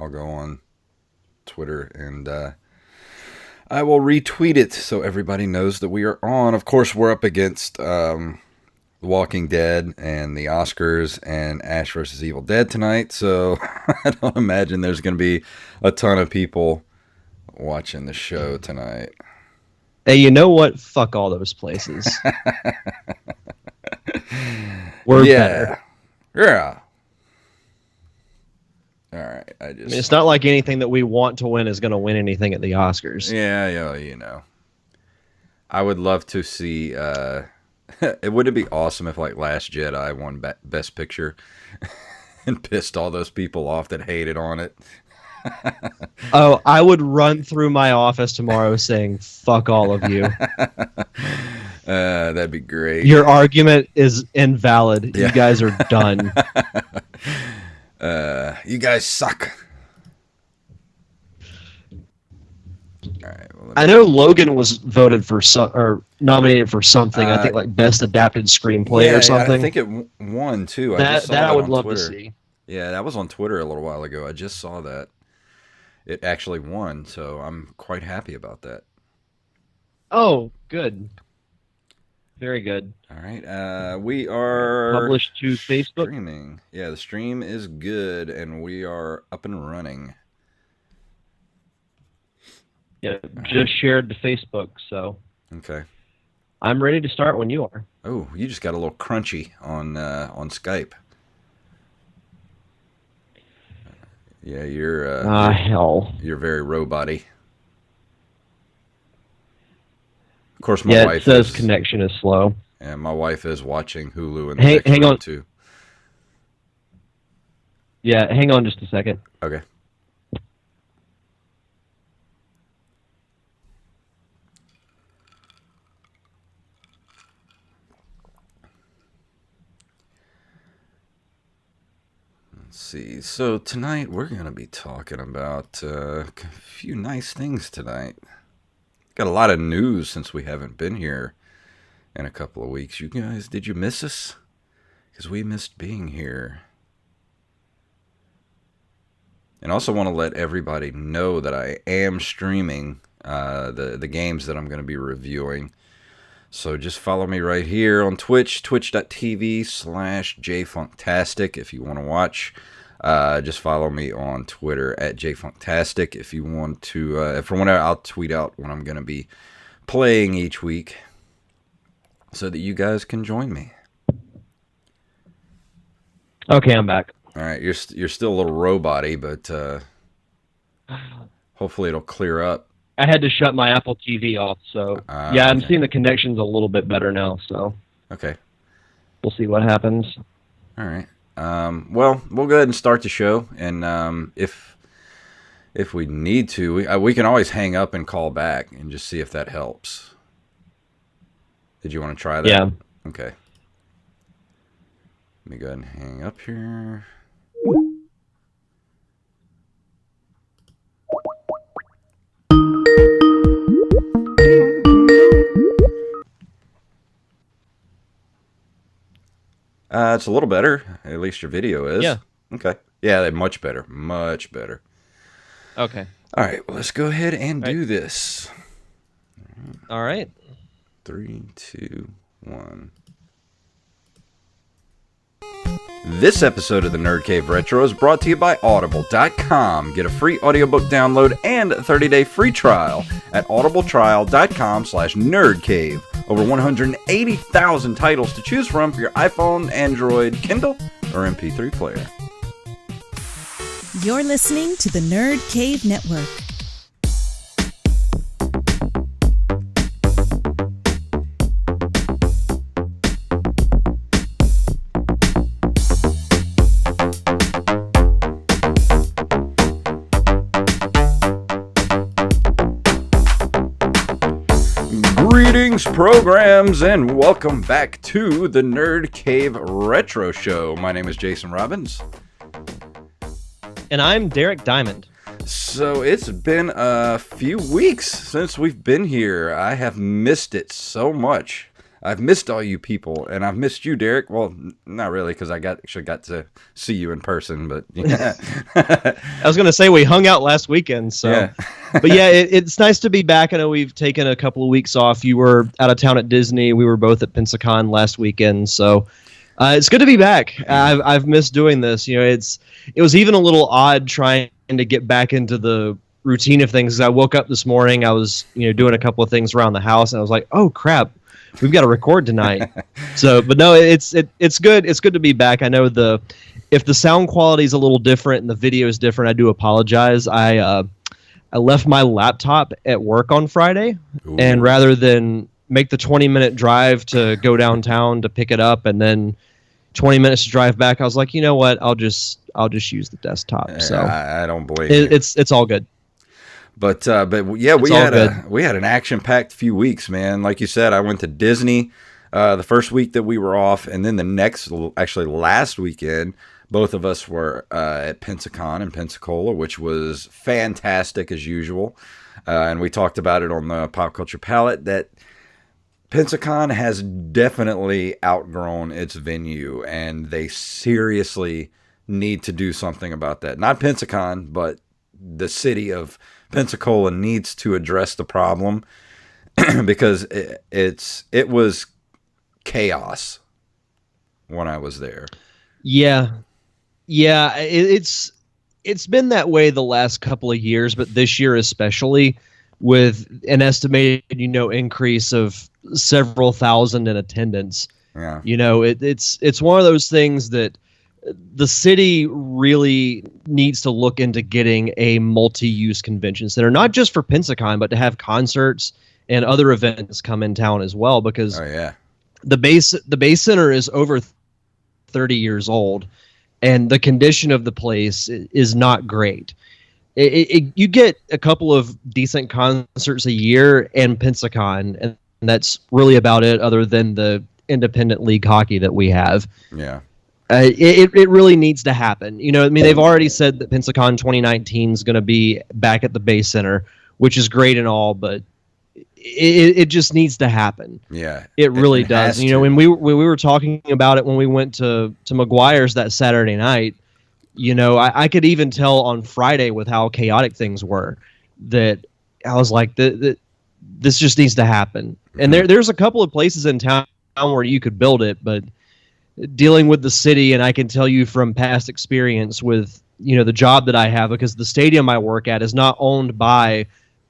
I'll go on Twitter and I will retweet it so everybody knows that we are on. Of course, we're up against The Walking Dead and the Oscars and Ash vs. Evil Dead tonight, so I don't imagine there's going to be a ton of people watching the show tonight. Hey, you know what? Fuck all those places. We're better. Yeah. All right. I mean, it's not like anything that we want to win is going to win anything at the Oscars. Yeah, you know. I would love to see. It would be awesome if like Last Jedi won Best Picture and pissed all those people off that hated on it. Oh, I would run through my office tomorrow saying, fuck all of you. That'd be great. Your argument is invalid. Yeah. You guys are done. You guys suck. All right, well, I know Logan was voted for or nominated for something. I think like best adapted screenplay or something. I think it won too. That I would love Twitter. To see. Yeah, that was on Twitter a little while ago. I just saw that it actually won, so I'm quite happy about that. Oh, good. Very good. All right. We are published to Facebook. Streaming. Yeah, the stream is good, and we are up and running. Yeah, just shared to Facebook, so. Okay. I'm ready to start when you are. Oh, you just got a little crunchy on Skype. Yeah, you're. Hell. You're very robot-y. Of course, my wife says connection is slow. And my wife is watching Hulu in the hang on too. Yeah, hang on just a second. Okay. Let's see. So tonight we're going to be talking about a few nice things tonight. Got a lot of news since we haven't been here in a couple of weeks. You guys, did you miss us? Because we missed being here. And also want to let everybody know that I am streaming the games that I'm going to be reviewing. So just follow me right here on Twitch, twitch.tv/jfunktastic if you want to watch. Just follow me on Twitter @jfunktastic if you want to. For when I'll tweet out when I'm going to be playing each week, so that you guys can join me. Okay, I'm back. All right, you're still a little robot-y, but hopefully it'll clear up. I had to shut my Apple TV off, so yeah, I'm seeing the connections a little bit better now. So okay, we'll see what happens. All right. Well, we'll go ahead and start the show, and if we need to, we can always hang up and call back and just see if that helps. Did you want to try that? Yeah. Okay. Let me go ahead and hang up here. It's a little better. At least your video is. Yeah. Okay. Yeah, much better. Much better. Okay. All right. Well, let's go ahead and do this. All right. 3, 2, 1. This episode of the Nerd Cave Retro is brought to you by Audible.com. Get a free audiobook download and a 30-day free trial at audibletrial.com/nerdcave. Over 180,000 titles to choose from for your iPhone, Android, Kindle, or MP3 player. You're listening to the Nerd Cave Network. Greetings, programs, and welcome back to the Nerd Cave Retro Show. My name is Jason Robbins. And I'm Derek Diamond. So it's been a few weeks since we've been here. I have missed it so much. I've missed all you people, and I've missed you, Derek. Well, not really, because I actually got to see you in person, but yeah. I was going to say we hung out last weekend, so. Yeah. But yeah, it's nice to be back. I know we've taken a couple of weeks off. You were out of town at Disney. We were both at Pensacon last weekend, so it's good to be back. I've missed doing this. It was even a little odd trying to get back into the routine of things. I woke up this morning. I was doing a couple of things around the house, and I was like, oh crap, we've got to record tonight. But no, it's good. It's good to be back. I know if the sound quality is a little different and the video is different, I do apologize. I left my laptop at work on Friday, and rather than make the 20-minute drive to go downtown to pick it up and then 20 minutes to drive back, I was like, you know what? I'll just use the desktop. So I don't blame you. It's all good. But yeah, we had an action-packed few weeks, man. Like you said, I went to Disney the first week that we were off, and then last weekend, both of us were at Pensacon in Pensacola, which was fantastic as usual. And we talked about it on the Pop Culture Palette that Pensacon has definitely outgrown its venue, and they seriously need to do something about that. Not Pensacon, but the city of Pensacola needs to address the problem because it was chaos when I was there. Yeah. It's been that way the last couple of years, but this year especially, with an estimated increase of several thousand in attendance. Yeah. It's one of those things that the city really needs to look into getting a multi-use convention center, not just for Pensacon, but to have concerts and other events come in town as well, because the base center is over 30 years old, and the condition of the place is not great. You get a couple of decent concerts a year in Pensacon, and that's really about it, other than the independent league hockey that we have. Yeah. It really needs to happen. They've already said that Pensacon 2019 is going to be back at the Base Center, which is great and all, but it just needs to happen. Yeah, it really does. When we were talking about it when we went to McGuire's that Saturday night, I could even tell on Friday with how chaotic things were that I was like, this just needs to happen. And there's a couple of places in town where you could build it, but dealing with the city, and I can tell you from past experience with the job that I have, because the stadium I work at is not owned by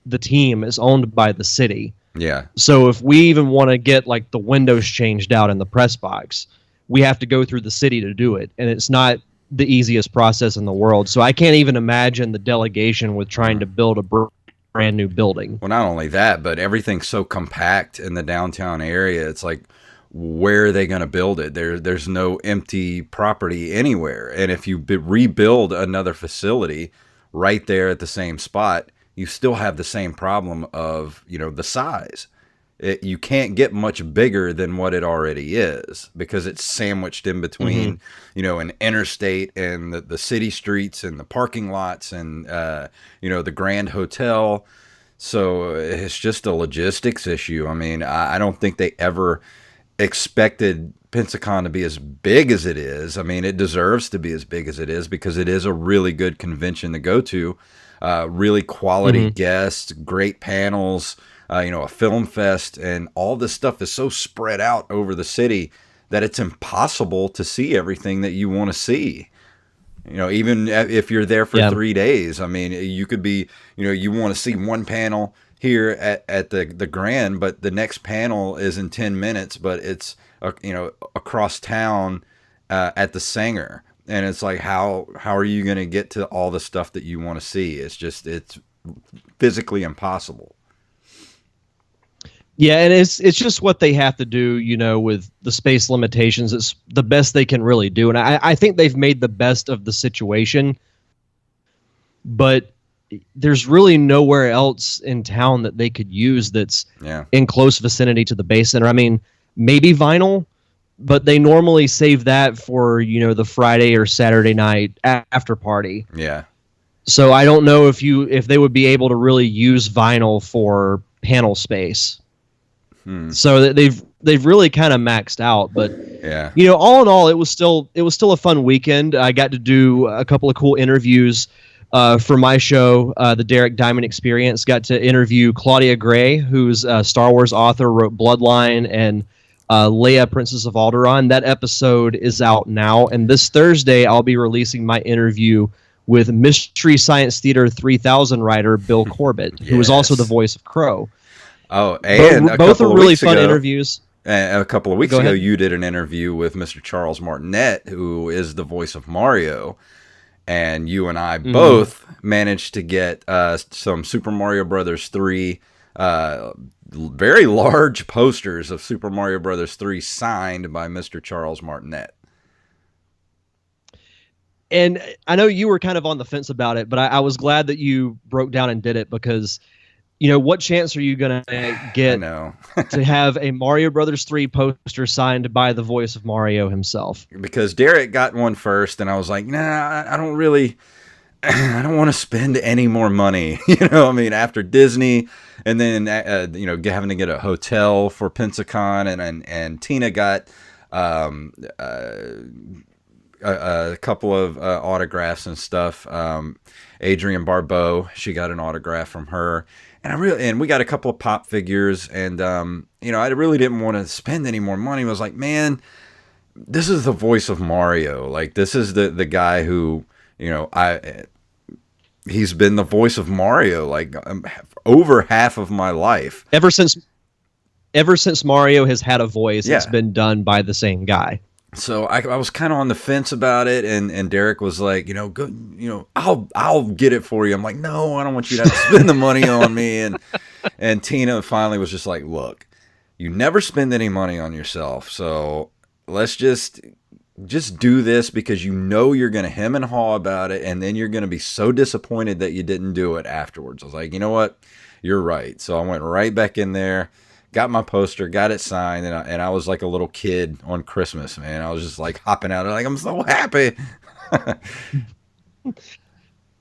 the team, it's owned by the city. Yeah. So if we even want to get like the windows changed out in the press box, we have to go through the city to do it, and it's not the easiest process in the world. So I can't even imagine the delegation with trying to build a brand new building. Well, not only that, but everything's so compact in the downtown area. It's like, where are they going to build it? There's no empty property anywhere. And if you rebuild another facility right there at the same spot, you still have the same problem of, the size. You can't get much bigger than what it already is, because it's sandwiched in between, an interstate and the city streets and the parking lots and, the Grand Hotel. So it's just a logistics issue. I mean, I don't think they ever expected Pensacon to be as big as it is. I mean, it deserves to be as big as it is because it is a really good convention to go to. Really quality guests, great panels, a film fest, and all this stuff is so spread out over the city that it's impossible to see everything that you want to see. Even if you're there for 3 days, I mean, you could be, you want to see one panel here at the Grand, but the next panel is in 10 minutes, but it's, across town at the Sanger. And it's like, how are you going to get to all the stuff that you want to see? It's physically impossible. Yeah, and it's just what they have to do, with the space limitations. It's the best they can really do. And I think they've made the best of the situation. But there's really nowhere else in town that they could use that's in close vicinity to the Base Center. I mean, maybe Vinyl, but they normally save that for, the Friday or Saturday night after party. Yeah. So I don't know if they would be able to really use Vinyl for panel space. So that they've they've really kind of maxed out. But Yeah. all in all, it was still a fun weekend. I got to do a couple of cool interviews for my show, the Derek Diamond Experience. Got to interview Claudia Gray, who's a Star Wars author, wrote Bloodline and Leia, Princess of Alderaan. That episode is out now, and this Thursday I'll be releasing my interview with Mystery Science Theater 3000 writer Bill Corbett, who is also the voice of Crow. Oh, and both are really fun interviews. A couple of weeks ago, you did an interview with Mr. Charles Martinet, who is the voice of Mario, and you and I both managed to get some Super Mario Brothers 3 very large posters of Super Mario Brothers 3 signed by Mr. Charles Martinet. And I know you were kind of on the fence about it, but I was glad that you broke down and did it because, what chance are you going to get to have a Mario Brothers 3 poster signed by the voice of Mario himself? Because Derek got one first, and I was like, nah, I don't want to spend any more money. After Disney, and then, having to get a hotel for Pensacon, and Tina got a couple of autographs and stuff. Adrienne Barbeau, she got an autograph from her, and we got a couple of pop figures, and I really didn't want to spend any more money. I was like, man, this is the voice of Mario. Like, this is the guy who, he's been the voice of Mario like over half of my life. Ever since Mario has had a voice, it's been done by the same guy. So I was kind of on the fence about it, and Derek was like, go, I'll get it for you. I'm like, no, I don't want you to have to spend the money on me. And Tina finally was just like, look, you never spend any money on yourself, so let's just do this because you're going to hem and haw about it, and then you're going to be so disappointed that you didn't do it afterwards. I was like, you know what? You're right. So I went right back in there, got my poster, got it signed, and I was like a little kid on Christmas, man. I was just like hopping out, like, I'm so happy.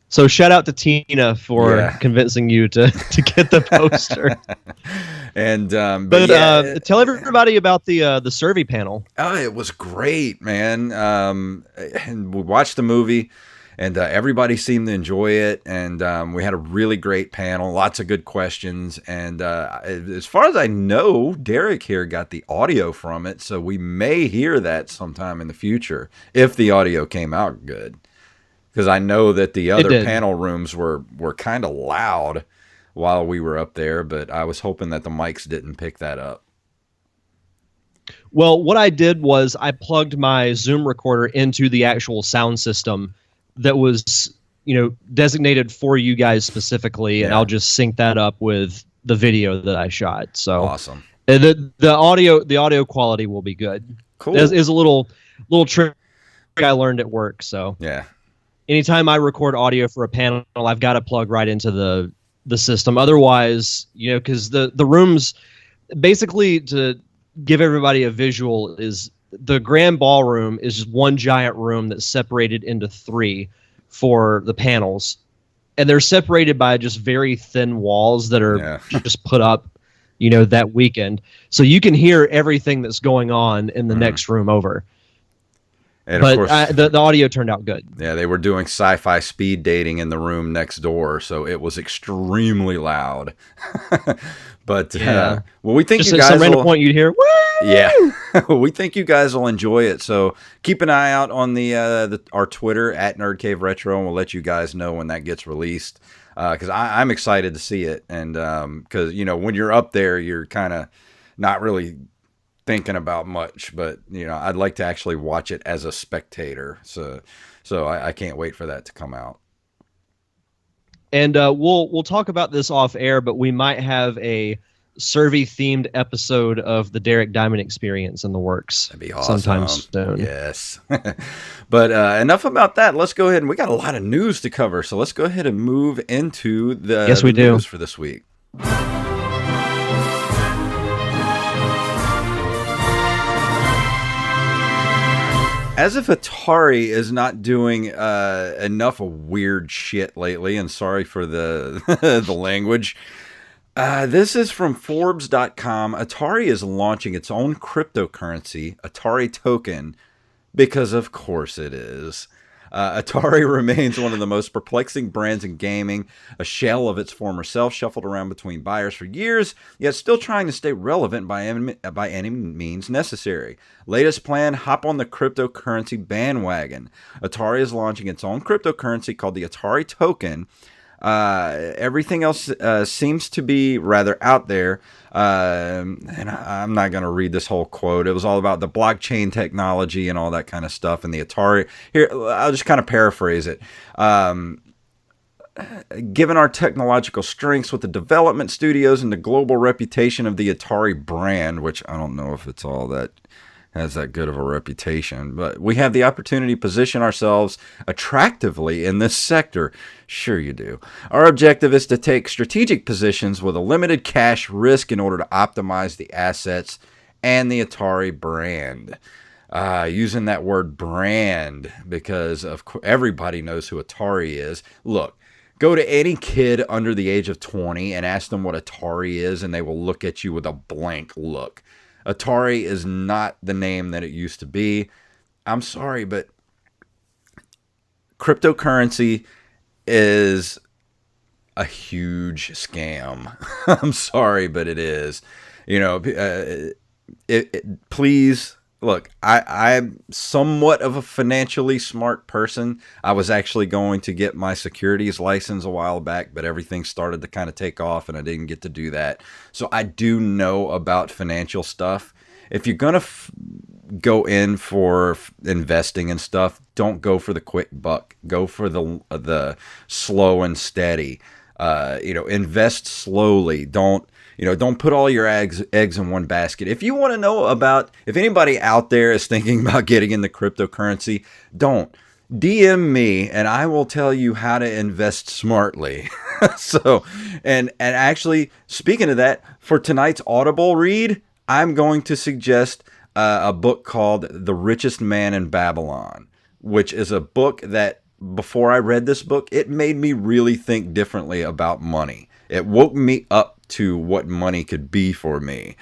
So shout out to Tina for convincing you to get the poster. And tell everybody about the survey panel. Oh, it was great, man. And we watched the movie, and everybody seemed to enjoy it. And we had a really great panel, lots of good questions. And as far as I know, Derek here got the audio from it, so we may hear that sometime in the future if the audio came out good. Because I know that the other panel rooms were kind of loud while we were up there, but I was hoping that the mics didn't pick that up. Well, what I did was I plugged my Zoom recorder into the actual sound system that was, designated for you guys specifically, and I'll just sync that up with the video that I shot. So awesome. The audio quality will be good. Cool. There's a little trick I learned at work. So yeah. Anytime I record audio for a panel, I've got to plug right into the system. Otherwise, because the rooms, basically to give everybody a visual, is the grand ballroom is just one giant room that's separated into three for the panels. And they're separated by just very thin walls that are just put up, that weekend. So you can hear everything that's going on in the next room over. And but of course, the audio turned out good. Yeah, they were doing sci-fi speed dating in the room next door, so it was extremely loud. But we think just you at guys some random point you'd hear, woo! Yeah, we think you guys will enjoy it. So keep an eye out on our Twitter at Nerd Cave Retro, and we'll let you guys know when that gets released. Because I'm excited to see it, and because when you're up there, you're kind of not really thinking about much, but I'd like to actually watch it as a spectator, so I can't wait for that to come out. And we'll talk about this off air, but we might have a survey themed episode of the Derek Diamond Experience in the works. That'd be awesome. Sometime soon. Yes. But enough about that. Let's go ahead, and we got a lot of news to cover, so let's go ahead and move into the news for this week. As if Atari is not doing enough weird shit lately, and sorry for the the language, This is from Forbes.com. Atari is launching its own cryptocurrency, Atari Token, because of course it is. Atari remains one of the most perplexing brands in gaming, a shell of its former self, shuffled around between buyers for years, yet still trying to stay relevant by any means necessary. Latest plan, hop on the cryptocurrency bandwagon. Atari is launching its own cryptocurrency called the Atari Token. Everything else seems to be rather out there. And I'm not going to read this whole quote. It was all about the blockchain technology and all that kind of stuff. And the Atari. Here, I'll just kind of paraphrase it. Given our technological strengths with the development studios and the global reputation of the Atari brand, which I don't know if it's all that has that good of a reputation, but we have the opportunity to position ourselves attractively in this sector. Sure you do. Our objective is to take strategic positions with a limited cash risk in order to optimize the assets and the Atari brand. Using that word brand because everybody knows who Atari is. Look, go to any kid under the age of 20 and ask them what Atari is, and they will look at you with a blank look. Atari is not the name that it used to be. I'm sorry, but cryptocurrency is a huge scam. I'm sorry, but it is. You know, please look. I'm somewhat of a financially smart person. I was actually going to get my securities license a while back, but everything started to kind of take off, and I didn't get to do that. So I do know about financial stuff. If you're gonna go in for investing and stuff, don't go for the quick buck. Go for the slow and steady. Invest slowly. Don't put all your eggs in one basket. If you want to know if anybody out there is thinking about getting into cryptocurrency, don't. DM me and I will tell you how to invest smartly. And actually, speaking of that, for tonight's Audible read, I'm going to suggest a book called The Richest Man in Babylon, which is a book that before I read this book, it made me really think differently about money. It woke me up to what money could be for me.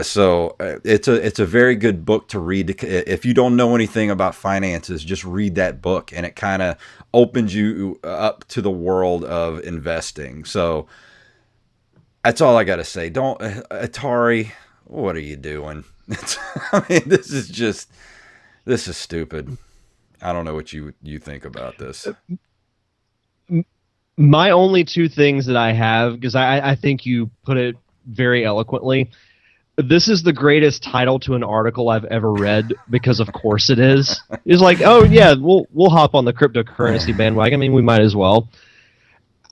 So it's a very good book to read. If you don't know anything about finances, just read that book, and it kind of opens you up to the world of investing. So that's all I got to say. Don't Atari, what are you doing? This is stupid. I don't know what you think about this. My only two things that I have, because I think you put it very eloquently, this is the greatest title to an article I've ever read, because of course it is. It's like, oh yeah, we'll hop on the cryptocurrency bandwagon. I mean, we might as well.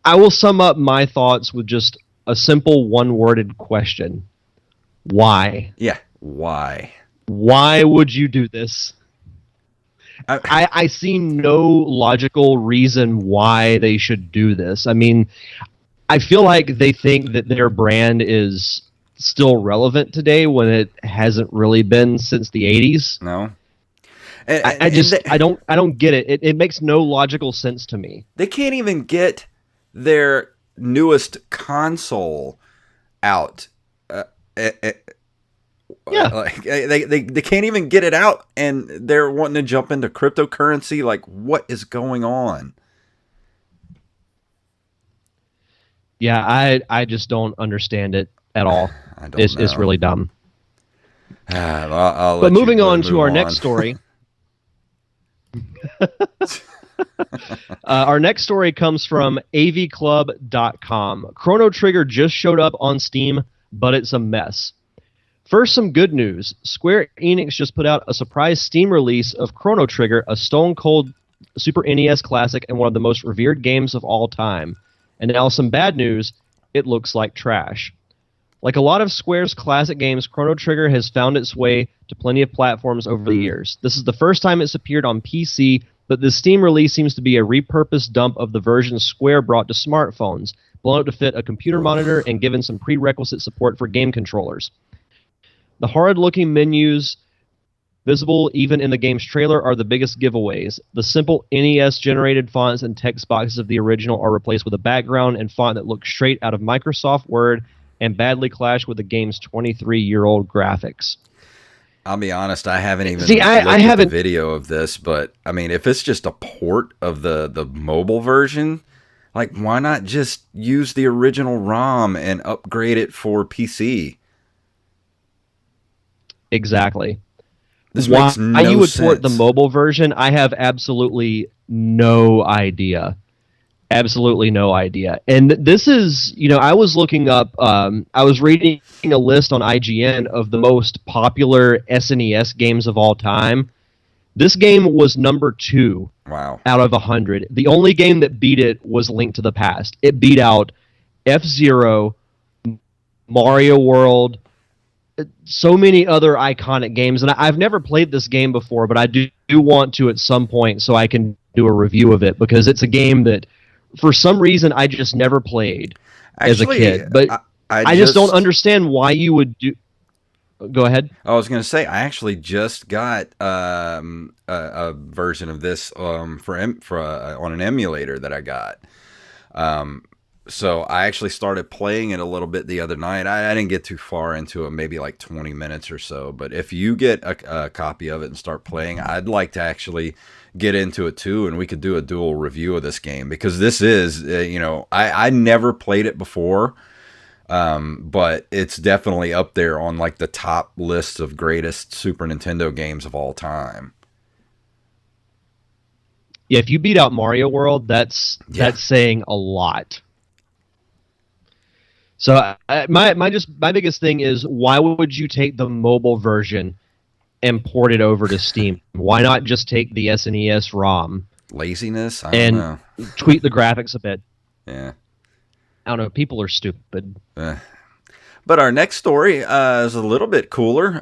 I will sum up my thoughts with just a simple one-worded question. Why? Yeah, why? Why would you do this? I see no logical reason why they should do this. I mean, I feel like they think that their brand is still relevant today when it hasn't really been since the 80s. No. I don't get it. It makes no logical sense to me. They can't even get their newest console out. Yeah, like they can't even get it out, and they're wanting to jump into cryptocurrency. Like, what is going on? Yeah, I just don't understand it at all. It's really dumb. But moving on to our next story. Our next story comes from avclub.com. Chrono Trigger just showed up on Steam, but it's a mess. First, some good news. Square Enix just put out a surprise Steam release of Chrono Trigger, a stone-cold Super NES classic and one of the most revered games of all time. And now some bad news, it looks like trash. Like a lot of Square's classic games, Chrono Trigger has found its way to plenty of platforms over the years. This is the first time it's appeared on PC, but the Steam release seems to be a repurposed dump of the version Square brought to smartphones, blown up to fit a computer monitor and given some prerequisite support for game controllers. The horrid-looking menus Visible even in the game's trailer are the biggest giveaways. The simple NES-generated fonts and text boxes of the original are replaced with a background and font that looks straight out of Microsoft Word and badly clash with the game's 23-year-old graphics. I'll be honest, I haven't even See, I looked at haven't. the video of this, but I mean, if it's just a port of the mobile version, like why not just use the original ROM and upgrade it for PC? Exactly. This Why makes no you would sense. port the mobile version, I have absolutely no idea. Absolutely no idea. And this is, I was looking up, I was reading a list on IGN of the most popular SNES games of all time. This game was number 2 Wow. out of 100. The only game that beat it was Link to the Past. It beat out F-Zero, Mario World, so many other iconic games. And I've never played this game before, but I do want to at some point so I can do a review of it, because it's a game that for some reason I just never played as a kid. But I just don't understand why you would do. Go ahead. I was going to say, I actually just got a version of this on an emulator that I got. So I actually started playing it a little bit the other night. I didn't get too far into it, maybe like 20 minutes or so. But if you get a copy of it and start playing, I'd like to actually get into it too, and we could do a dual review of this game, because this is, I never played it before. But it's definitely up there on like the top list of greatest Super Nintendo games of all time. Yeah, if you beat out Mario World, that's saying a lot. So my biggest thing is, why would you take the mobile version and port it over to Steam? Why not just take the SNES ROM? Laziness? I don't know. Tweak the graphics a bit. Yeah. I don't know. People are stupid. But our next story is a little bit cooler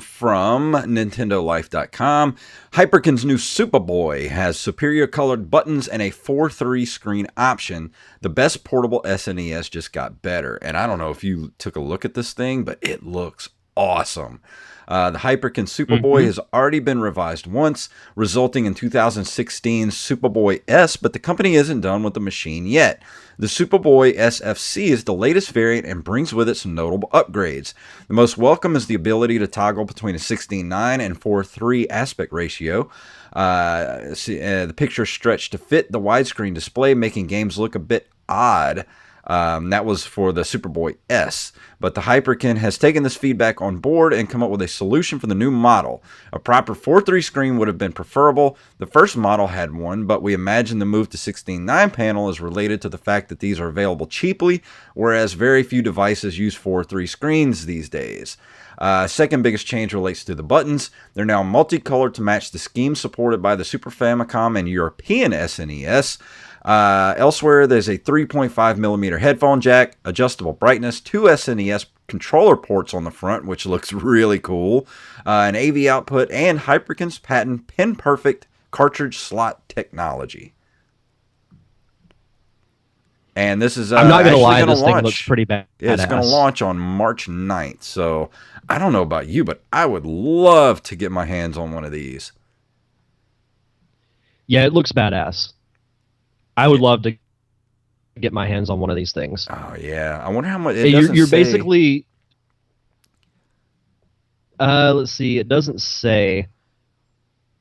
from NintendoLife.com. Hyperkin's new Superboy has superior colored buttons and a 4:3 screen option. The best portable SNES just got better. And I don't know if you took a look at this thing, but it looks awesome. The Hyperkin Superboy has already been revised once, resulting in 2016's Superboy S, but the company isn't done with the machine yet. The Superboy SFC is the latest variant and brings with it some notable upgrades. The most welcome is the ability to toggle between a 16:9 and 4:3 aspect ratio. The picture stretched to fit the widescreen display, making games look a bit odd. That was for the Superboy S. But the Hyperkin has taken this feedback on board and come up with a solution for the new model. A proper 4:3 screen would have been preferable. The first model had one, but we imagine the move to 16:9 panel is related to the fact that these are available cheaply, whereas very few devices use 4:3 screens these days. Second biggest change relates to the buttons. They're now multicolored to match the scheme supported by the Super Famicom and European SNES. Elsewhere, there's a 3.5mm headphone jack, adjustable brightness, 2 SNES controller ports on the front, which looks really cool, an AV output, and Hyperkin's patent pin-perfect cartridge slot technology. And this is I'm not going to lie, this thing looks pretty bad. It's going to launch on March 9th, so I don't know about you, but I would love to get my hands on one of these. Yeah, it looks badass. I would love to get my hands on one of these things. Oh yeah, I wonder how much. You're basically. Let's see. It doesn't say.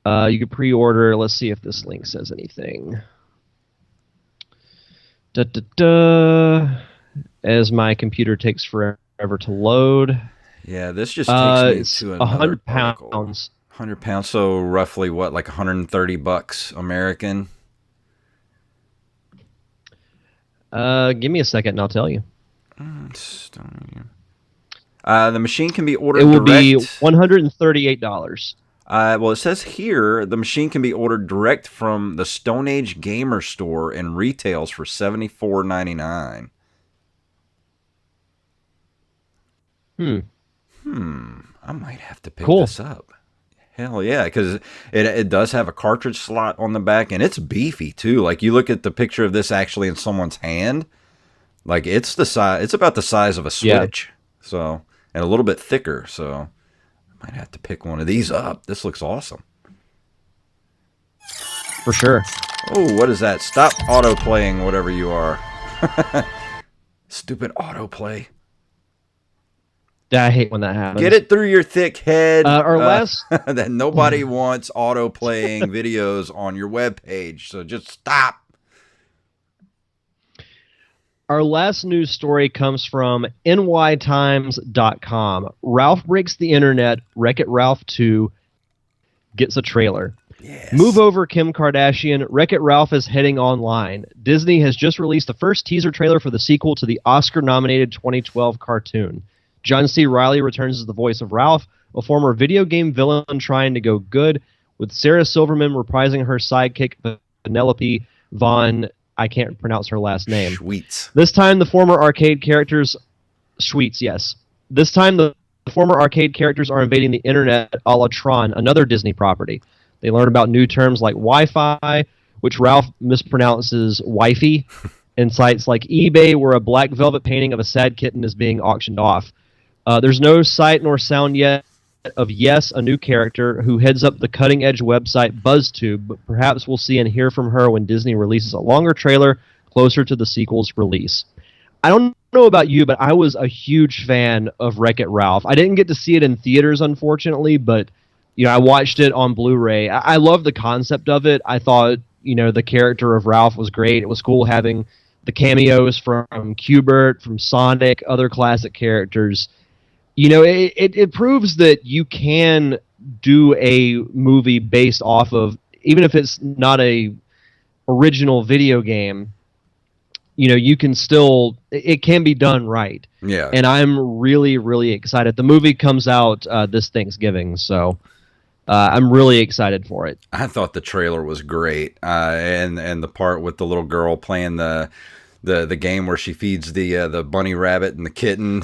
You could pre-order. Let's see if this link says anything. As my computer takes forever to load. Yeah, this just takes me to another 100 pounds. 100 pounds. So roughly what, like $130 American? Give me a second and I'll tell you. The machine can be ordered direct. It will be $138. Well, it says here the machine can be ordered direct from the Stone Age Gamer Store and retails for $74.99. I might have to pick this up. Hell yeah, because it does have a cartridge slot on the back, and it's beefy too. Like you look at the picture of this actually in someone's hand, like it's the size. It's about the size of a Switch, so, and a little bit thicker. So I Might have to pick one of these up. This looks awesome. For sure. Oh, what is that? Stop auto-playing whatever you are. Stupid autoplay. Yeah, I hate when that happens. Get it through your thick head. Our last... that nobody wants auto-playing videos on your webpage, so just stop. Our last news story comes from nytimes.com. Ralph Breaks the Internet, Wreck-It Ralph 2 gets a trailer. Yes. Move over, Kim Kardashian. Wreck-It Ralph is heading online. Disney has just released the first teaser trailer for the sequel to the Oscar-nominated 2012 cartoon. John C. Reilly returns as the voice of Ralph, a former video game villain trying to go good, with Sarah Silverman reprising her sidekick, Penelope Von... I can't pronounce her last name. Schweetz. This time, the former arcade characters... Schweetz, yes. This time, the former arcade characters are invading the internet a la Tron, another Disney property. They learn about new terms like Wi-Fi, which Ralph mispronounces wifey, and sites like eBay, where a black velvet painting of a sad kitten is being auctioned off. There's no sight nor sound yet of Yes, a new character who heads up the cutting-edge website BuzzTube, but perhaps we'll see and hear from her when Disney releases a longer trailer closer to the sequel's release. I don't know about you, but I was a huge fan of Wreck-It Ralph. I didn't get to see it in theaters, unfortunately, but I watched it on Blu-ray. I love the concept of it. I thought, the character of Ralph was great. It was cool having the cameos from Q*bert, from Sonic, other classic characters. It proves that you can do a movie based off of, even if it's not a original video game, you can still, it can be done right. Yeah. And I'm really, really excited. The movie comes out this Thanksgiving, so I'm really excited for it. I thought the trailer was great, and the part with the little girl playing the game where she feeds the bunny rabbit and the kitten.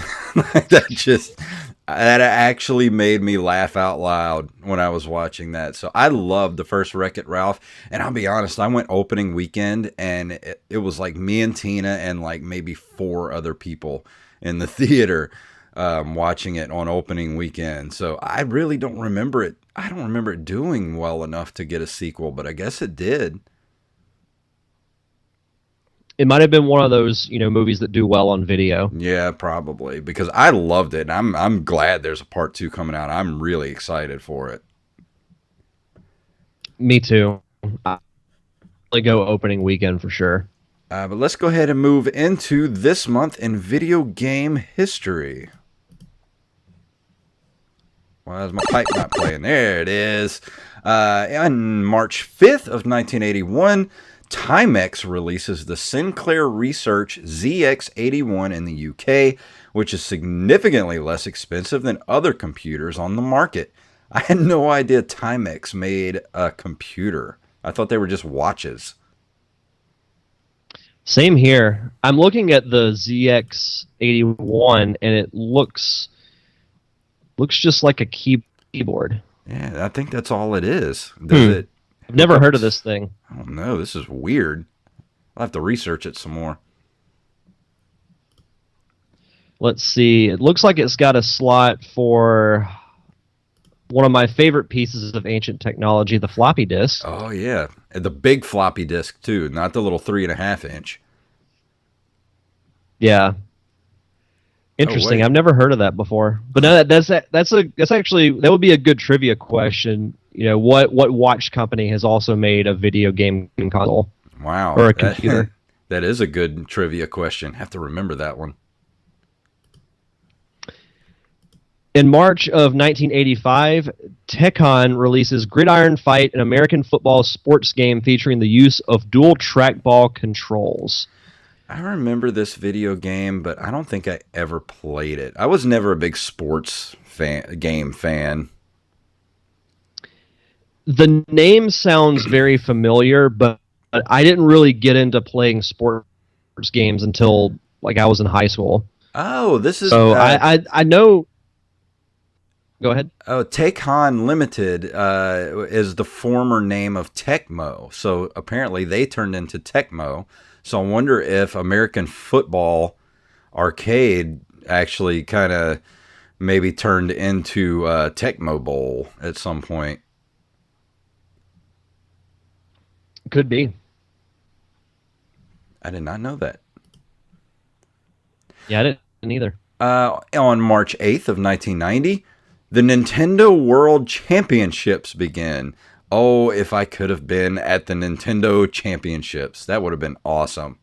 that actually made me laugh out loud when I was watching that. So I loved the first Wreck-It Ralph, and I'll be honest, I went opening weekend, and it was like me and Tina and like maybe 4 other people in the theater watching it on opening weekend. So I really don't remember it. I don't remember it doing well enough to get a sequel, but I guess it did. It might have been one of those, movies that do well on video. Yeah, probably, because I loved it. I'm glad there's a part 2 coming out. I'm really excited for it. Me too. I'll go opening weekend for sure. But let's go ahead and move into this month in video game history. Why is my pipe not playing? There it is. On March 5th of 1981, Timex releases the Sinclair Research ZX81 in the UK, which is significantly less expensive than other computers on the market. I had no idea Timex made a computer. I thought they were just watches. Same here. I'm looking at the ZX81, and it looks just like a keyboard. Yeah, I think that's all it is. Does it? I've never heard of this thing. I don't know. This is weird. I'll have to research it some more. Let's see. It looks like it's got a slot for one of my favorite pieces of ancient technology, the floppy disk. Oh, yeah. The big floppy disk, too, not the little 3.5 inch. Yeah. Interesting. wait. I've never heard of that before. But no, that's actually, that would be a good trivia question. What watch company has also made a video game console? Wow. Or a computer? That is a good trivia question. Have to remember that one. In March of 1985, Tecon releases Gridiron Fight, an American football sports game featuring the use of dual trackball controls. I remember this video game, but I don't think I ever played it. I was never a big sports game fan. The name sounds very familiar, but I didn't really get into playing sports games until I was in high school. Oh, this is... So I know... Go ahead. Oh, Tecon Limited is the former name of Tecmo. So apparently they turned into Tecmo. So I wonder if American Football Arcade actually kind of maybe turned into Tecmo Bowl at some point. Could be. I did not know that. Yeah, I didn't either. On March 8th of 1990, the Nintendo World Championships began. Oh, if I could have been at the Nintendo Championships, that would have been awesome.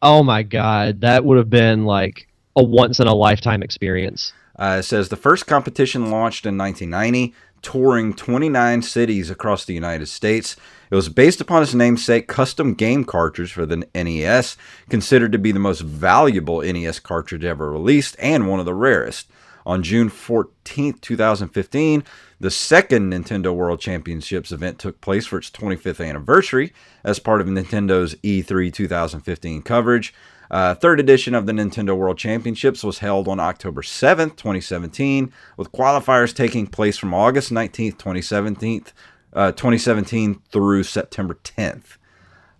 Oh my God, that would have been like a once in a lifetime experience. It says the first competition launched in 1990, touring 29 cities across the United States. It was based upon its namesake custom game cartridge for the NES, considered to be the most valuable NES cartridge ever released and one of the rarest. On June 14th, 2015, the second Nintendo World Championships event took place for its 25th anniversary as part of Nintendo's E3 2015 coverage. Third edition of the Nintendo World Championships was held on October 7th, 2017, with qualifiers taking place from August 19th, 2017 through September 10th.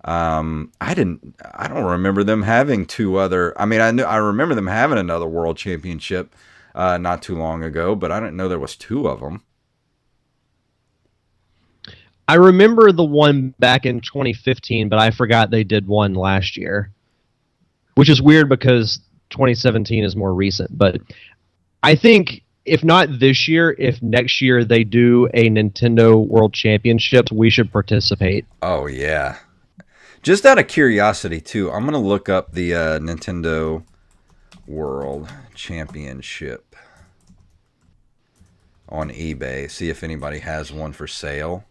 I don't remember them having two other. I mean, I remember them having another World Championship not too long ago, but I didn't know there was two of them. I remember the one back in 2015, but I forgot they did one last year. Which is weird because 2017 is more recent. But I think if not this year, if next year they do a Nintendo World Championships, we should participate. Oh, yeah. Just out of curiosity, too, I'm going to look up the Nintendo World Championship on eBay, see if anybody has one for sale.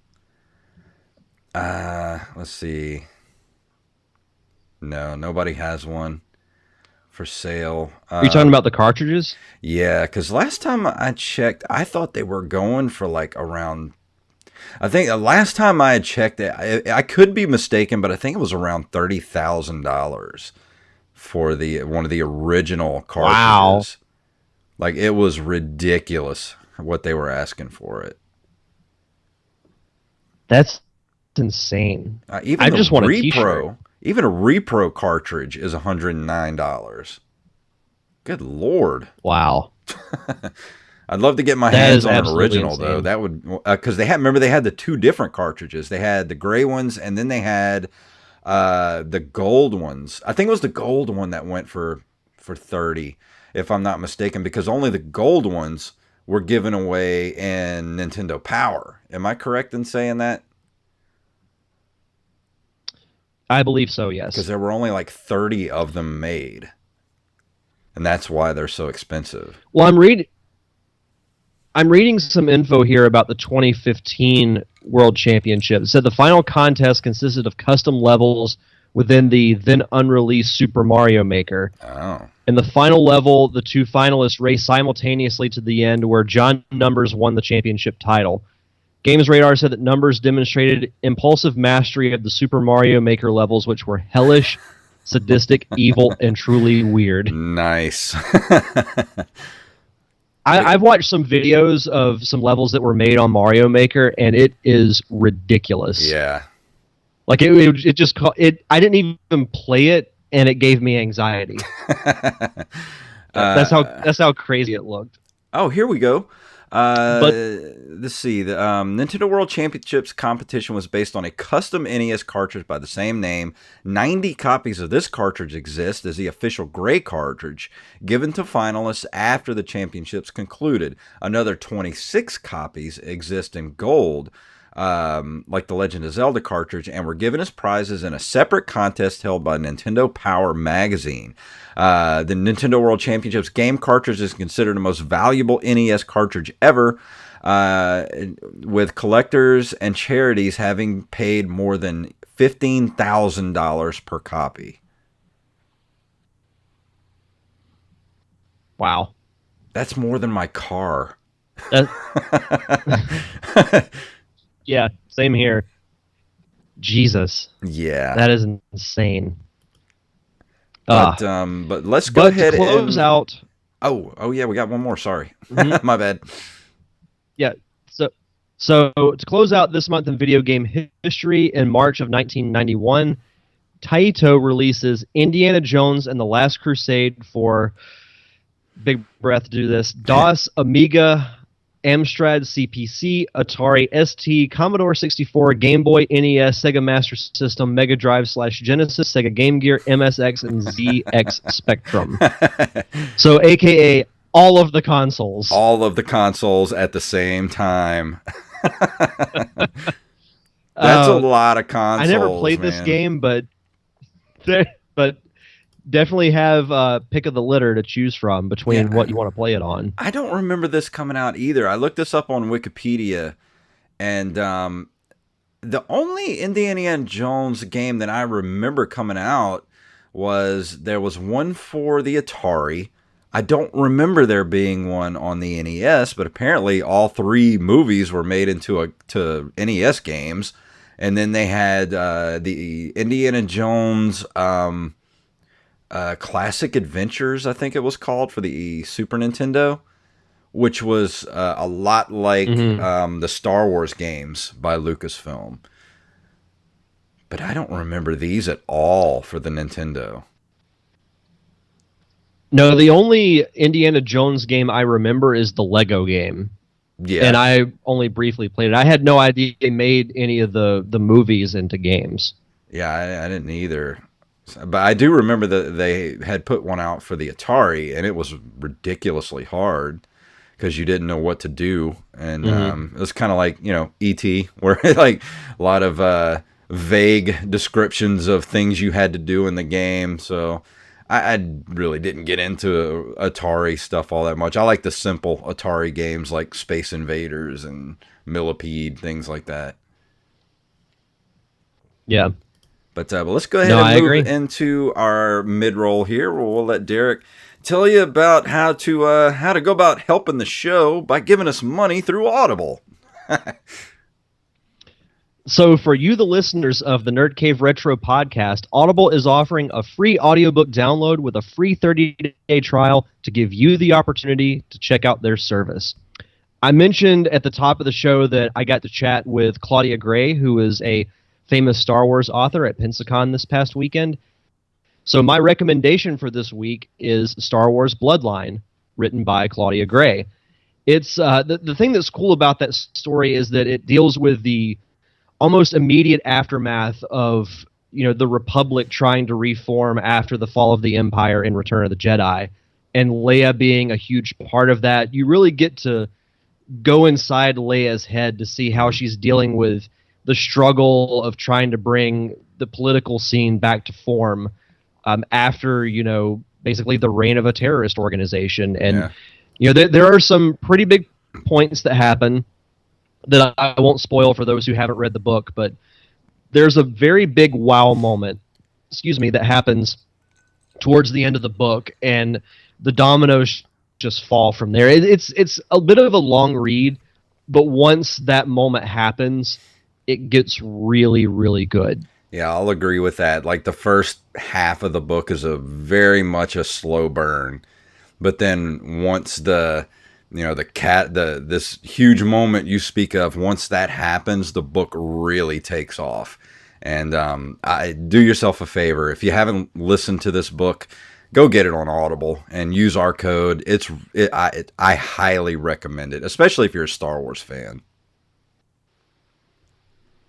Let's see. No, nobody has one for sale. Are you talking about the cartridges? Yeah, because last time I checked, I thought they were going for like around. I think the last time I had checked it, I could be mistaken, but I think it was around $30,000 for the one of the original cartridges. Wow. Like it was ridiculous what they were asking for it. That's insane. Even I the just want a repro, t-shirt. even a repro cartridge is $109. Good Lord. Wow. I'd love to get my That hands is on an absolutely original insane. though. That would, because remember they had the two different cartridges. They had the gray ones and then they had the gold ones. I think it was the gold one that went for 30, if I'm not mistaken, because only the gold ones were given away in Nintendo Power. Am I correct in saying that? I believe so, yes. Because there were only like 30 of them made. And that's why they're so expensive. Well, I'm reading some info here about the 2015 World Championship. It said the final contest consisted of custom levels within the then unreleased Super Mario Maker. Oh. In the final level, the two finalists raced simultaneously to the end, where John Numbers won the championship title. Games Radar said that Numbers demonstrated impulsive mastery of the Super Mario Maker levels, which were hellish, sadistic, evil, and truly weird. Nice. I've watched some videos of some levels that were made on Mario Maker, and it is ridiculous. Yeah. Like it just I didn't even play it, and it gave me anxiety. That's how crazy it looked. Oh, here we go. Let's see. The Nintendo World Championships competition was based on a custom NES cartridge by the same name. 90 copies of this cartridge exist as the official gray cartridge, given to finalists after the championships concluded. Another 26 copies exist in gold, like the Legend of Zelda cartridge, and were given as prizes in a separate contest held by Nintendo Power magazine. The Nintendo World Championships game cartridge is considered the most valuable NES cartridge ever, with collectors and charities having paid more than $15,000 per copy. Wow. That's more than my car. Yeah, same here. Jesus. Yeah. That is insane. But let's go ahead to close out. Oh yeah, we got one more. Sorry, Mhm. my bad. Yeah. So to close out this month in video game history, in March of 1991, Taito releases Indiana Jones and the Last Crusade for big breath to do this. DOS, Amiga, Amstrad, CPC, Atari, ST, Commodore 64, Game Boy, NES, Sega Master System, Mega Drive / Genesis, Sega Game Gear, MSX, and ZX Spectrum. So, AKA all of the consoles. All of the consoles at the same time. That's a lot of consoles. I never played this game, but definitely have pick of the litter to choose from between what you want to play it on. I don't remember this coming out either. I looked this up on Wikipedia, and the only Indiana Jones game that I remember coming out there was one for the Atari. I don't remember there being one on the NES, but apparently all 3 movies were made into to NES games. And then they had the Indiana Jones Classic Adventures, I think it was called, for the Super Nintendo, which was a lot like the Star Wars games by Lucasfilm. But I don't remember these at all for the Nintendo. No, the only Indiana Jones game I remember is the Lego game. Yeah. And I only briefly played it. I had no idea they made any of the movies into games. Yeah, I didn't either. But I do remember that they had put one out for the Atari, and it was ridiculously hard because you didn't know what to do. And it was kind of like, E.T., where like a lot of vague descriptions of things you had to do in the game. So I really didn't get into Atari stuff all that much. I like the simple Atari games like Space Invaders and Millipede, things like that. Yeah. But let's go ahead and move into our mid-roll here. We'll let Derek tell you about how to go about helping the show by giving us money through Audible. So for you, the listeners of the Nerd Cave Retro podcast, Audible is offering a free audiobook download with a free 30-day trial to give you the opportunity to check out their service. I mentioned at the top of the show that I got to chat with Claudia Gray, who is a famous Star Wars author at Pensacon this past weekend. So my recommendation for this week is Star Wars Bloodline, written by Claudia Gray. It's the thing that's cool about that story is that it deals with the almost immediate aftermath of the Republic trying to reform after the fall of the Empire in Return of the Jedi, and Leia being a huge part of that. You really get to go inside Leia's head to see how she's dealing with the struggle of trying to bring the political scene back to form after basically the reign of a terrorist organization. And there are some pretty big points that happen that I won't spoil for those who haven't read the book, but there's a very big wow moment, that happens towards the end of the book, and the dominoes just fall from there. It's a bit of a long read, but once that moment happens, it gets really, really good. Yeah, I'll agree with that. Like the first half of the book is very much a slow burn, but then once this huge moment you speak of, once that happens, the book really takes off. And I do yourself a favor, if you haven't listened to this book, go get it on Audible and use our code. I highly recommend it, especially if you're a Star Wars fan.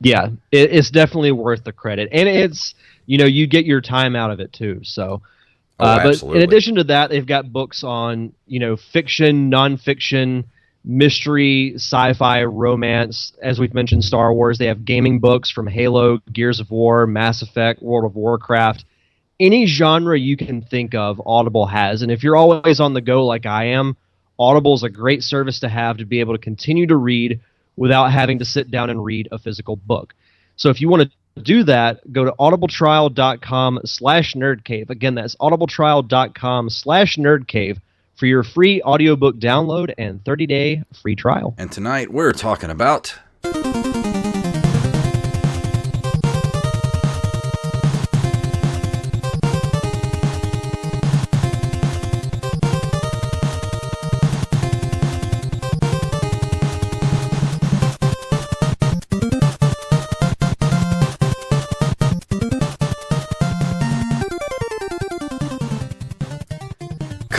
Yeah, it's definitely worth the credit, and it's you get your time out of it too. So. But in addition to that, they've got books on, fiction, nonfiction, mystery, sci-fi, romance. As we've mentioned, Star Wars. They have gaming books from Halo, Gears of War, Mass Effect, World of Warcraft. Any genre you can think of, Audible has. And if you're always on the go like I am, Audible is a great service to have to be able to continue to read without having to sit down and read a physical book. So if you want to do that, go to audibletrial.com/nerdcave. Again, that's audibletrial.com/nerdcave for your free audiobook download and 30-day free trial. And tonight we're talking about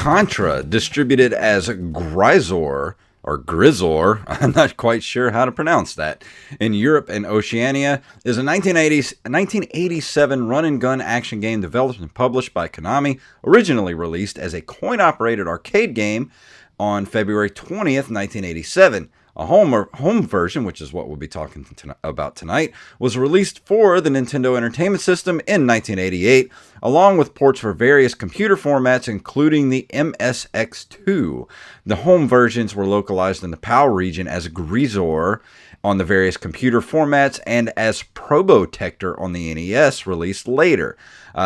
Contra, distributed as Grisor, or Grisor, I'm not quite sure how to pronounce that, in Europe and Oceania, is a 1987 run-and-gun action game developed and published by Konami, originally released as a coin-operated arcade game on February 20th, 1987. A home version, which is what we'll be talking about tonight, was released for the Nintendo Entertainment System in 1988, along with ports for various computer formats, including the MSX2. The home versions were localized in the PAL region as Grisor on the various computer formats and as Probotector on the NES, released later.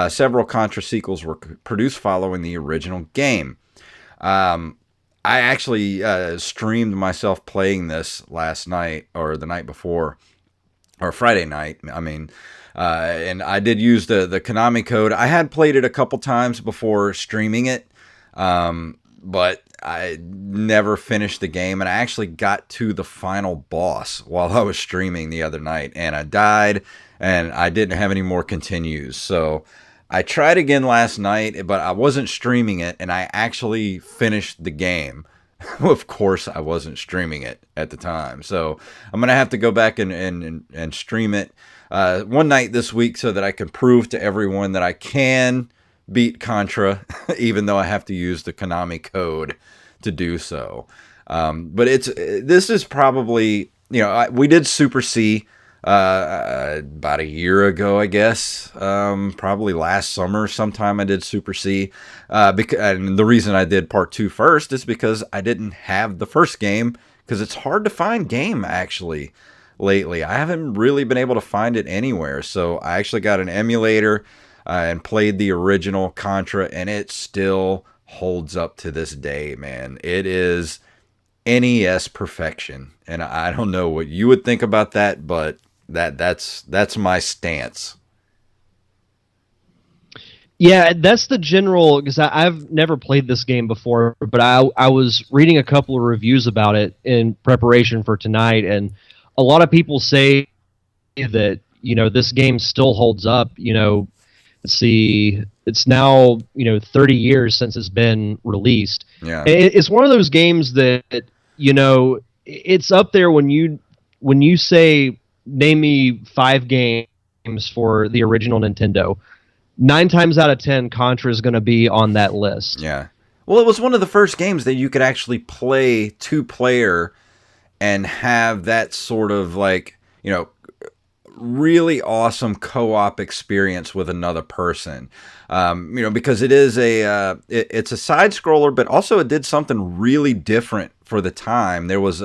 Several Contra sequels were produced following the original game. I actually streamed myself playing this last night, or the night before, or Friday night, and I did use the Konami code. I had played it a couple times before streaming it, but I never finished the game, and I actually got to the final boss while I was streaming the other night, and I died, and I didn't have any more continues, so I tried again last night, but I wasn't streaming it, and I actually finished the game. Of course, I wasn't streaming it at the time, so I'm going to have to go back and stream it one night this week so that I can prove to everyone that I can beat Contra, even though I have to use the Konami code to do so. But this is probably, we did Super C about a year ago, I guess, probably last summer sometime I did Super C, and the reason I did part 2 first is because I didn't have the first game, because it's hard to find game actually lately. I haven't really been able to find it anywhere, so I actually got an emulator and played the original Contra, and it still holds up to this day, man. It is NES perfection, and I don't know what you would think about that, but that's my stance. Yeah, that's the general, because I've never played this game before, but I was reading a couple of reviews about it in preparation for tonight, and a lot of people say that, this game still holds up. Let's see, it's now, 30 years since it's been released. Yeah. It's one of those games that, it's up there when you say, name me 5 games for the original Nintendo. 9 times out of 10, Contra is going to be on that list. Yeah. Well, it was one of the first games that you could actually play 2-player and have that sort of really awesome co-op experience with another person. Because it is it's a side scroller, but also it did something really different for the time. There was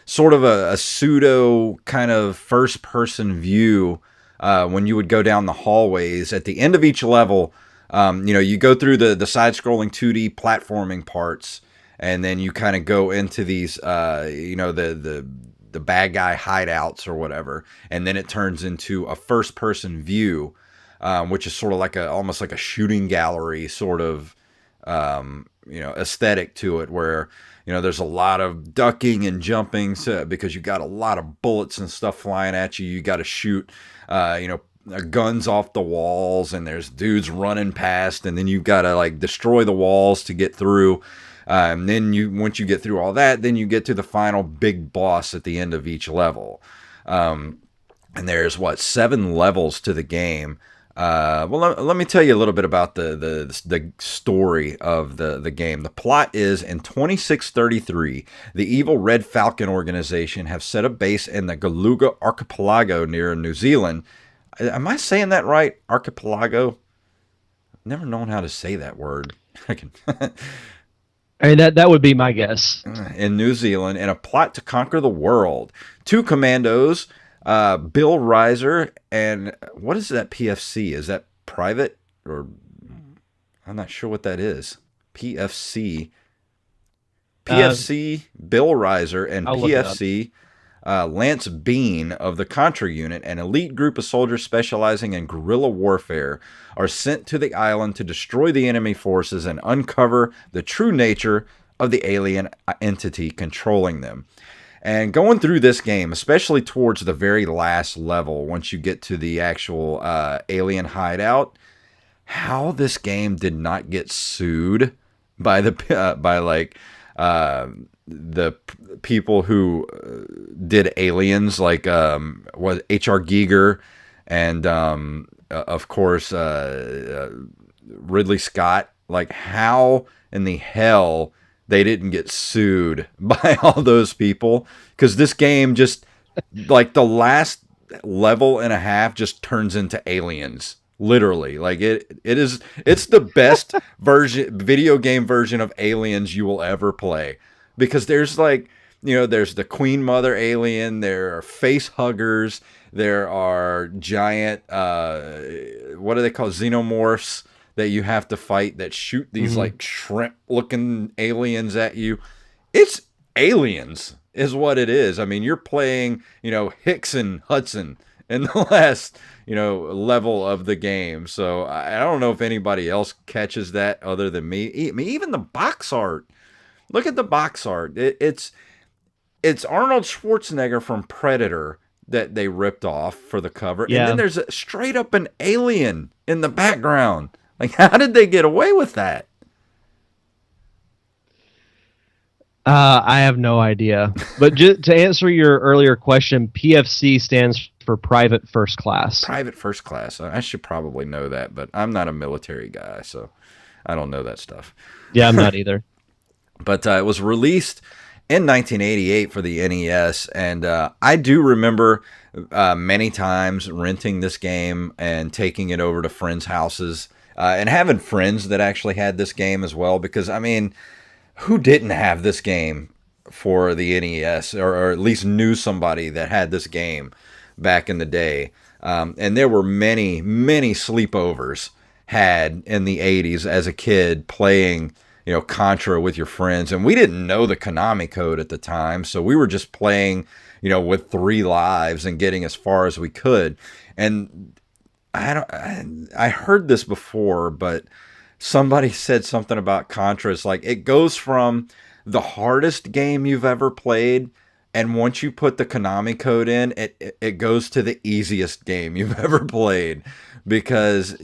sort of a pseudo kind of first person view when you would go down the hallways. At the end of each level, you go through the side scrolling 2D platforming parts, and then you kind of go into these the bad guy hideouts or whatever, and then it turns into a first person view, which is sort of almost like a shooting gallery sort of aesthetic to it, where there's a lot of ducking and jumping, because you got a lot of bullets and stuff flying at you. You got to shoot guns off the walls, and there's dudes running past, and then you've got to destroy the walls to get through. And then once you get through all that, then you get to the final big boss at the end of each level. And there's 7 levels to the game. Let me tell you a little bit about the story of the game. The plot is, in 2633, the evil Red Falcon organization have set a base in the Galuga Archipelago near New Zealand. Am I saying that right? Archipelago? Never known how to say that word. I mean, that would be my guess. In New Zealand, in a plot to conquer the world. 2 commandos, Bill Reiser, and what is that PFC? Is that private? Or I'm not sure what that is. PFC. PFC, Bill Reiser, and PFC, Lance Bean of the Contra unit, an elite group of soldiers specializing in guerrilla warfare, are sent to the island to destroy the enemy forces and uncover the true nature of the alien entity controlling them. And going through this game, especially towards the very last level, once you get to the actual alien hideout, how this game did not get sued by like the people who did Aliens, like was H.R. Giger and of course Ridley Scott. Like, how in the hell they didn't get sued by all those people? Because this game just, like, the last level and a half just turns into Aliens. Literally, like it's the best video game version of Aliens you will ever play, because there's like, there's the Queen Mother alien, there are face huggers, there are giant what are they called, xenomorphs that you have to fight that shoot these like shrimp looking aliens at you. It's Aliens is what it is. I mean, you're playing, Hicks and Hudson in the last, level of the game. So I don't know if anybody else catches that other than me. I mean, even the box art. Look at the box art. It's Arnold Schwarzenegger from Predator that they ripped off for the cover. Yeah. And then there's straight up an alien in the background. Like, how did they get away with that? I have no idea. But to answer your earlier question, PFC stands for Private First Class. Private First Class. I should probably know that, but I'm not a military guy, so I don't know that stuff. Yeah, I'm not either. But it was released in 1988 for the NES, and I do remember many times renting this game and taking it over to friends' houses and having friends that actually had this game as well, because, I mean, who didn't have this game for the NES, or at least knew somebody that had this game back in the day? And there were many, many sleepovers had in the 80s as a kid playing, Contra with your friends. And we didn't know the Konami code at the time, so we were just playing, with 3 lives and getting as far as we could. And I heard this before, but somebody said something about Contra. It's like, it goes from the hardest game you've ever played, and once you put the Konami code in, it goes to the easiest game you've ever played. Because,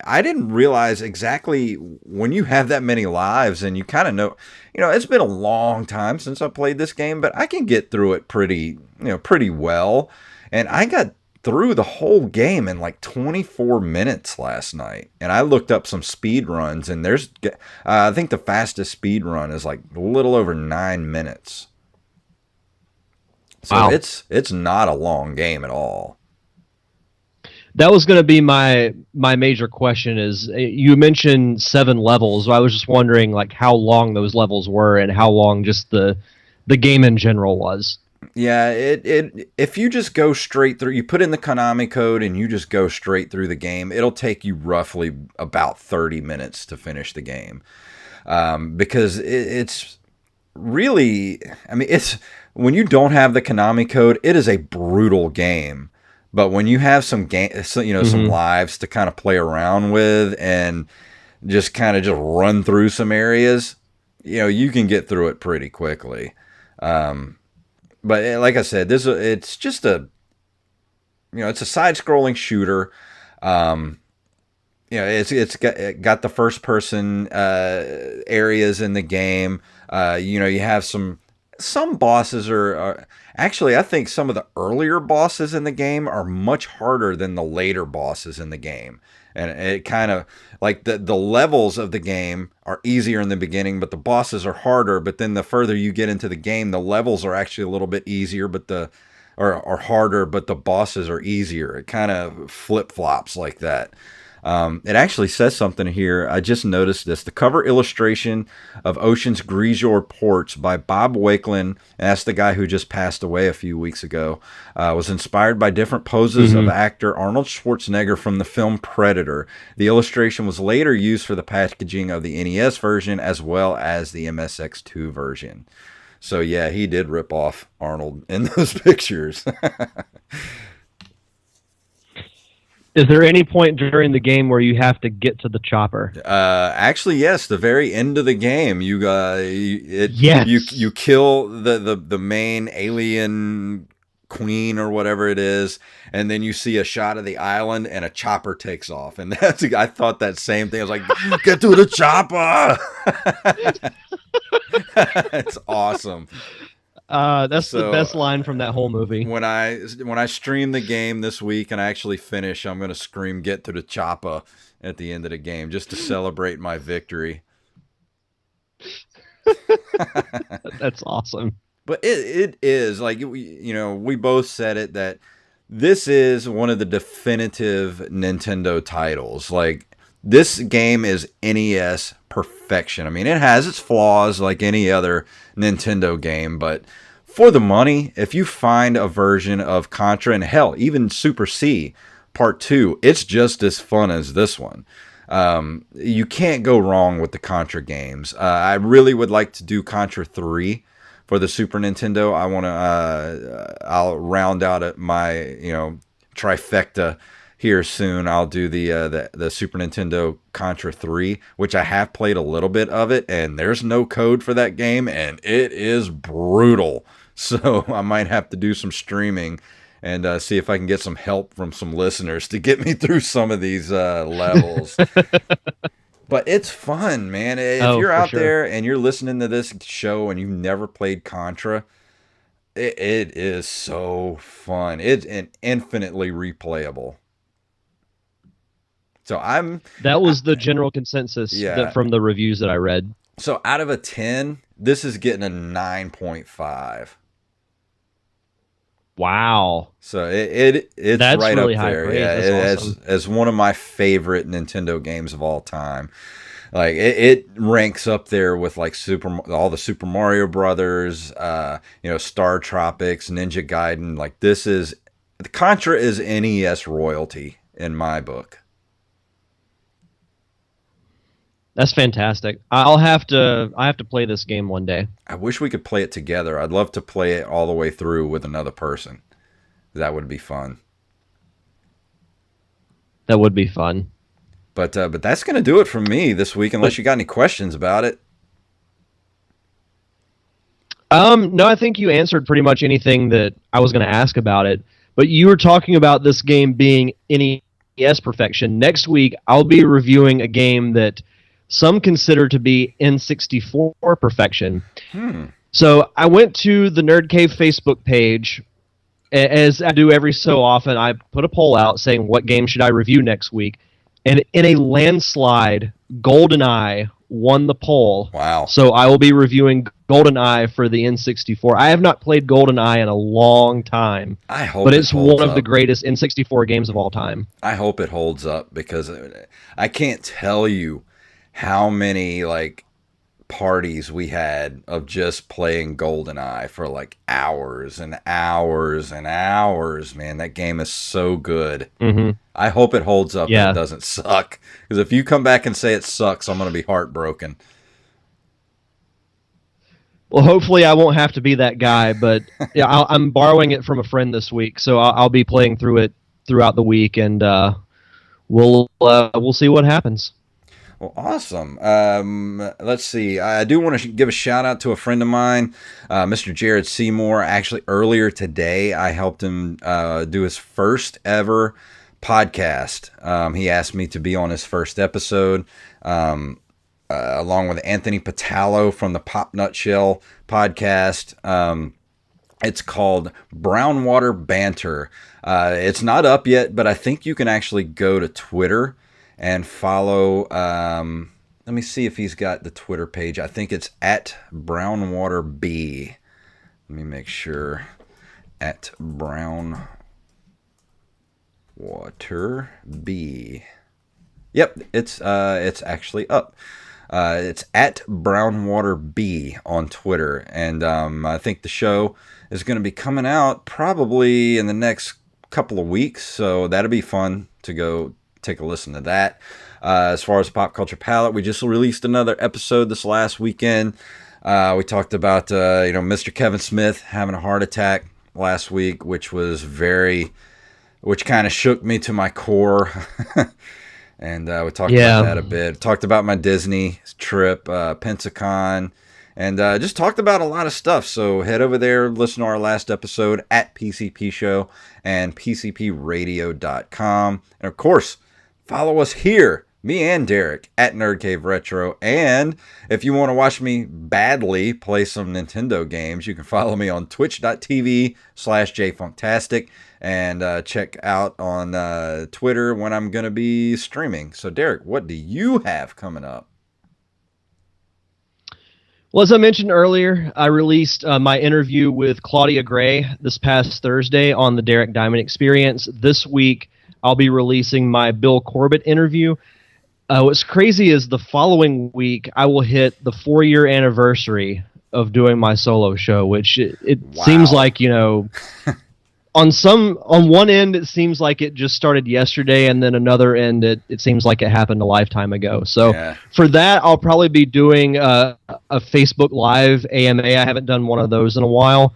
I didn't realize exactly when you have that many lives and you kind of know, it's been a long time since I played this game, but I can get through it pretty well. And I got through the whole game in like 24 minutes last night. And I looked up some speed runs, and there's, I think the fastest speed run is like a little over 9 minutes. So wow. It's not a long game at all. That was going to be my major question. Is you mentioned 7 levels. So I was just wondering, like, how long those levels were and how long just the game in general was. Yeah, if you just go straight through, you put in the Konami code and you just go straight through the game, it'll take you roughly about 30 minutes to finish the game. Because it's really, I mean, it's, when you don't have the Konami code, it is a brutal game. But when you have some some lives to kind of play around with and just kind of just run through some areas, you can get through it pretty quickly. But like I said, it's just it's a side-scrolling shooter. It's got the first-person areas in the game. You have some bosses are actually, I think some of the earlier bosses in the game are much harder than the later bosses in the game. And it kind of, like, the levels of the game are easier in the beginning, but the bosses are harder. But then the further you get into the game, the levels are actually a little bit easier, or harder, but the bosses are easier. It kind of flip-flops like that. It actually says something here. I just noticed this. The cover illustration of Ocean's Grisor Ports by Bob Wakelin, and that's the guy who just passed away a few weeks ago, was inspired by different poses of actor Arnold Schwarzenegger from the film Predator. The illustration was later used for the packaging of the NES version as well as the MSX2 version. So yeah, he did rip off Arnold in those pictures. Is there any point during the game where you have to get to the chopper? Actually, yes. The very end of the game, you Yes. you kill the main alien queen or whatever it is, and then you see a shot of the island and a chopper takes off, and I thought that same thing. I was like, get to the chopper. It's awesome. That's the best line from that whole movie. When I stream the game this week and I actually finish, I'm gonna scream "Get to the chopper" at the end of the game just to celebrate my victory. That's awesome. But it is like, we both said it, that this is one of the definitive Nintendo titles. Like, this game is NES perfection. I mean, it has its flaws like any other Nintendo game, but for the money, if you find a version of Contra, and hell, even Super C Part 2, it's just as fun as this one. You can't go wrong with the Contra games. I really would like to do Contra 3 for the Super Nintendo. I'll round out my, trifecta here soon. I'll do the Super Nintendo Contra 3, which I have played a little bit of it, and there's no code for that game, and it is brutal. So I might have to do some streaming and see if I can get some help from some listeners to get me through some of these levels. But it's fun, man. If you're out there and you're listening to this show and you've never played Contra, it is so fun. It's infinitely replayable. So that was the general consensus from the reviews that I read. So out of a 10, this is getting a 9.5. Wow. So it's That's right really up high there. praise. Yeah, That's awesome. as one of my favorite Nintendo games of all time. Like, it ranks up there with like all the Super Mario Brothers, Star Tropics, Ninja Gaiden. Like, the Contra is NES royalty in my book. That's fantastic. I have to play this game one day. I wish we could play it together. I'd love to play it all the way through with another person. That would be fun. That would be fun. But that's going to do it for me this week, unless you got any questions about it. No, I think you answered pretty much anything that I was going to ask about it. But you were talking about this game being NES perfection. Next week, I'll be reviewing a game that some consider to be N64 perfection. So I went to the Nerd Cave Facebook page. As I do every so often, I put a poll out saying, what game should I review next week? And in a landslide, GoldenEye won the poll. Wow. So I will be reviewing GoldenEye for the N64. I have not played GoldenEye in a long time. I hope but it's one of up. the greatest N64 games of all time. I hope it holds up, because I can't tell you how many parties we had of just playing GoldenEye for hours and hours and hours. Man, that game is so good. Mm-hmm. I hope it holds up and it doesn't suck. Because if you come back and say it sucks, I'm going to be heartbroken. Well, hopefully I won't have to be that guy, but I'm borrowing it from a friend this week, so I'll be playing through it throughout the week, and we'll see what happens. Well, awesome. Let's see. I do want to give a shout out to a friend of mine, Mr. Jared Seymour. Actually, earlier today, I helped him do his first ever podcast. He asked me to be on his first episode, along with Anthony Patalo from the Pop Nutshell podcast. It's called Brownwater Banter. It's not up yet, but I think you can actually go to Twitter and follow, let me see if he's got the Twitter page. I think it's at BrownwaterB. Let me make sure. At BrownwaterB. Yep, it's actually up. It's at BrownwaterB on Twitter. And I think the show is going to be coming out probably in the next couple of weeks. So that'll be fun to go take a listen to that. As far as Pop Culture Palette, we just released another episode this last weekend. We talked about Mr. Kevin Smith having a heart attack last week, which kind of shook me to my core. And we talked about that a bit. Talked about my Disney trip, Pensacon, and just talked about a lot of stuff. So head over there, listen to our last episode at PCP Show and PCPRadio.com. And of course, follow us here, me and Derek, at Nerd Cave Retro. And if you want to watch me badly play some Nintendo games, you can follow me on twitch.tv/jfunktastic and check out on Twitter when I'm going to be streaming. So, Derek, what do you have coming up? Well, as I mentioned earlier, I released my interview with Claudia Gray this past Thursday on the Derek Diamond Experience. This week, I'll be releasing my Bill Corbett interview. What's crazy is the following week, I will hit the 4-year anniversary of doing my solo show, which it seems like, on one end, it seems like it just started yesterday, and then another end, it seems like it happened a lifetime ago. So for that, I'll probably be doing a Facebook Live AMA. I haven't done one of those in a while.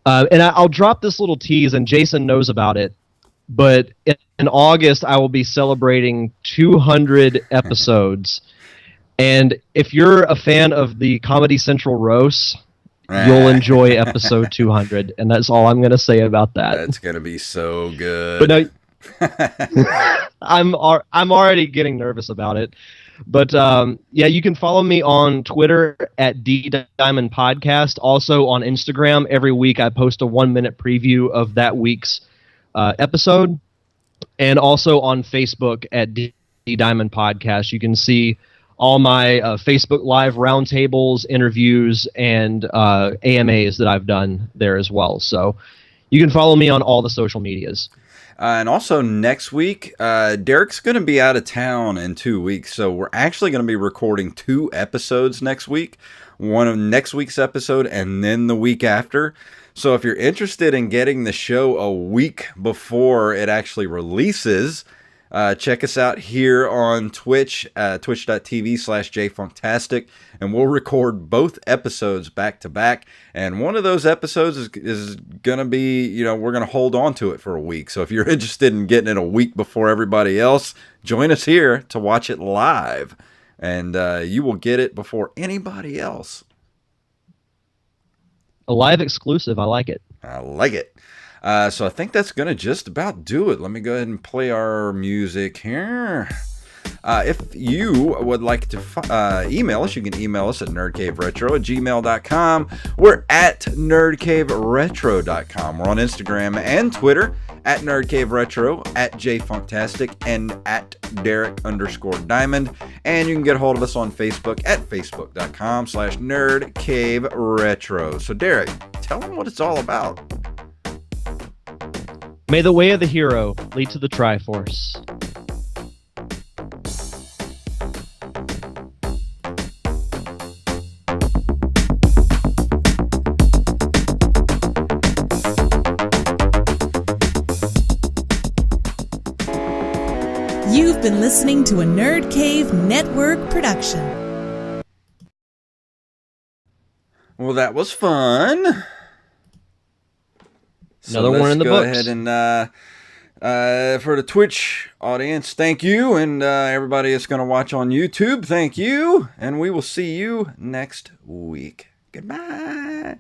And I'll drop this little tease, and Jason knows about it. But in August, I will be celebrating 200 episodes. And if you're a fan of the Comedy Central roasts, you'll enjoy episode 200. And that's all I'm going to say about that. That's going to be so good. But no, I'm already getting nervous about it. But you can follow me on Twitter at D-Diamond Podcast. Also on Instagram, every week I post a 1-minute preview of that week's episode, and also on Facebook at D-Diamond Podcast. You can see all my Facebook Live roundtables, interviews, and AMAs that I've done there as well. So you can follow me on all the social medias. And also next week, Derek's going to be out of town in 2 weeks, so we're actually going to be recording 2 episodes next week. One of next week's episode and then the week after. So if you're interested in getting the show a week before it actually releases, check us out here on Twitch, twitch.tv/jfunktastic, and we'll record both episodes back to back. And one of those episodes is going to be, we're going to hold on to it for a week. So if you're interested in getting it a week before everybody else, join us here to watch it live. And you will get it before anybody else. A live exclusive. I like it. I like it. So I think that's going to just about do it. Let me go ahead and play our music here. If you would like to email us, you can email us at nerdcaveretro@gmail.com. We're at nerdcaveretro.com. We're on Instagram and Twitter at nerdcaveretro, at jfunktastic, and at Derek_Diamond. And you can get a hold of us on Facebook at facebook.com/nerdcaveretro. So Derek, tell them what it's all about. May the way of the hero lead to the Triforce. You've been listening to a Nerd Cave Network production. Well, that was fun. Another one in the books. books. Go ahead and for the Twitch audience, thank you, and everybody that's going to watch on YouTube, thank you, and we will see you next week. Goodbye.